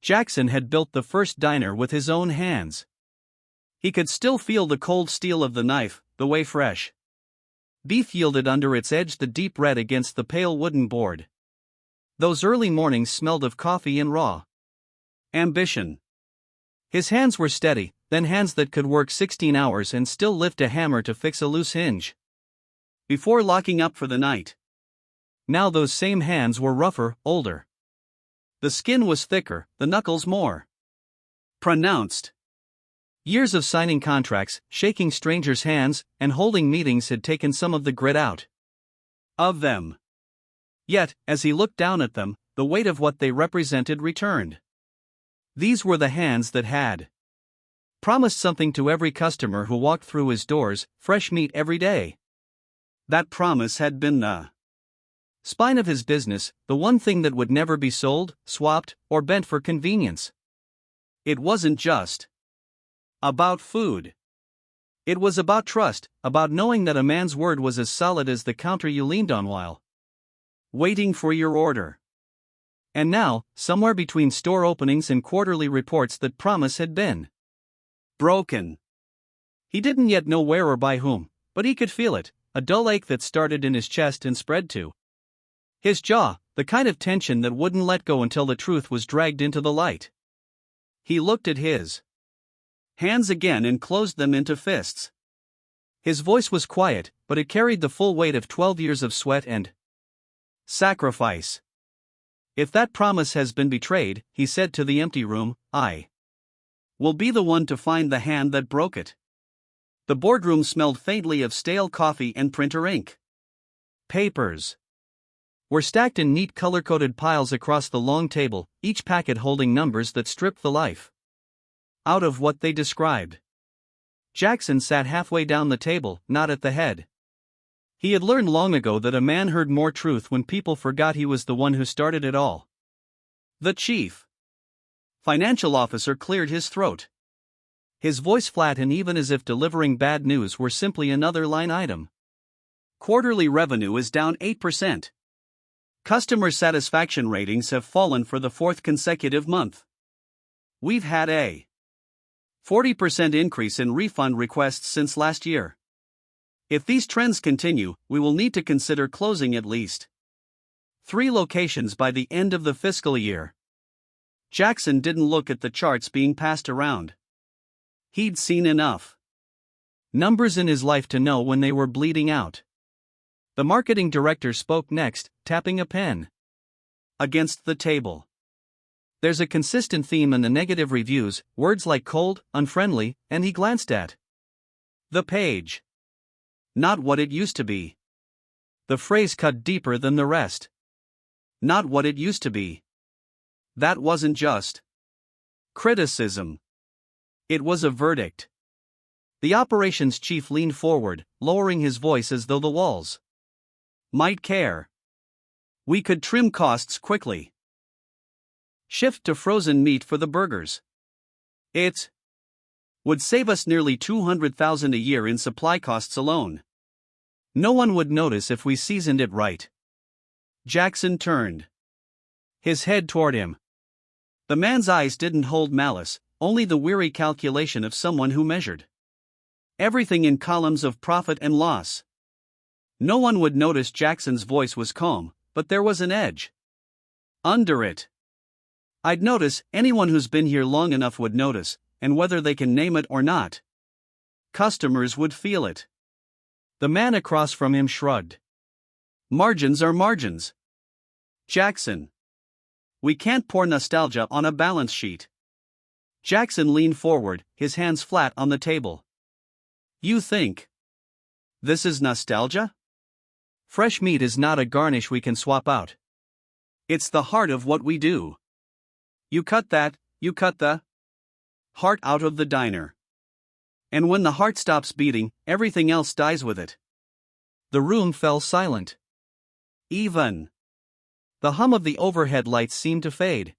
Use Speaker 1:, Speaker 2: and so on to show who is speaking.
Speaker 1: Jackson had built the first diner with his own hands. He could still feel the cold steel of the knife, the way fresh beef yielded under its edge the deep red against the pale wooden board. Those early mornings smelled of coffee and raw ambition. His hands were steady, then hands that could work 16 hours and still lift a hammer to fix a loose hinge before locking up for the night. Now those same hands were rougher, older. The skin was thicker, the knuckles more pronounced. Years of signing contracts, shaking strangers' hands, and holding meetings had taken some of the grit out of them. Yet, as he looked down at them, the weight of what they represented returned. These were the hands that had promised something to every customer who walked through his doors: fresh meat every day. That promise had been the spine of his business, the one thing that would never be sold, swapped, or bent for convenience. It wasn't just about food. It was about trust, about knowing that a man's word was as solid as the counter you leaned on while waiting for your order. And now, somewhere between store openings and quarterly reports, that promise had been broken. He didn't yet know where or by whom, but he could feel it, a dull ache that started in his chest and spread to his jaw, the kind of tension that wouldn't let go until the truth was dragged into the light. He looked at his hands again and closed them into fists. His voice was quiet, but it carried the full weight of 12 years of sweat and sacrifice. If that promise has been betrayed, he said to the empty room, I will be the one to find the hand that broke it. The boardroom smelled faintly of stale coffee and printer ink. Papers were stacked in neat color-coded piles across the long table, each packet holding numbers that stripped the life out of what they described. Jackson sat halfway down the table, not at the head. He had learned long ago that a man heard more truth when people forgot he was the one who started it all. The chief financial officer cleared his throat. His voice flat and even, as if delivering bad news were simply another line item. Quarterly revenue is down 8%. Customer satisfaction ratings have fallen for the fourth consecutive month. We've had a 40% increase in refund requests since last year. If these trends continue, we will need to consider closing at least 3 locations by the end of the fiscal year. Jackson didn't look at the charts being passed around. He'd seen enough numbers in his life to know when they were bleeding out. The marketing director spoke next, tapping a pen against the table. There's a consistent theme in the negative reviews, words like cold, unfriendly, and he glanced at the page. Not what it used to be. The phrase cut deeper than the rest. Not what it used to be. That wasn't just criticism. It was a verdict. The operations chief leaned forward, lowering his voice as though the walls might care. We could trim costs quickly. Shift to frozen meat for the burgers. It would save us nearly $200,000 a year in supply costs alone. No one would notice if we seasoned it right. Jackson turned his head toward him. The man's eyes didn't hold malice, only the weary calculation of someone who measured everything in columns of profit and loss. No one would notice. Jackson's voice was calm, but there was an edge under it. I'd notice, anyone who's been here long enough would notice, and whether they can name it or not, customers would feel it. The man across from him shrugged. Margins are margins. Jackson. We can't pour nostalgia on a balance sheet. Jackson leaned forward, his hands flat on the table. You think this is nostalgia? Fresh meat is not a garnish we can swap out. It's the heart of what we do. You cut the heart out of the diner. And when the heart stops beating, everything else dies with it. The room fell silent. Even the hum of the overhead lights seemed to fade.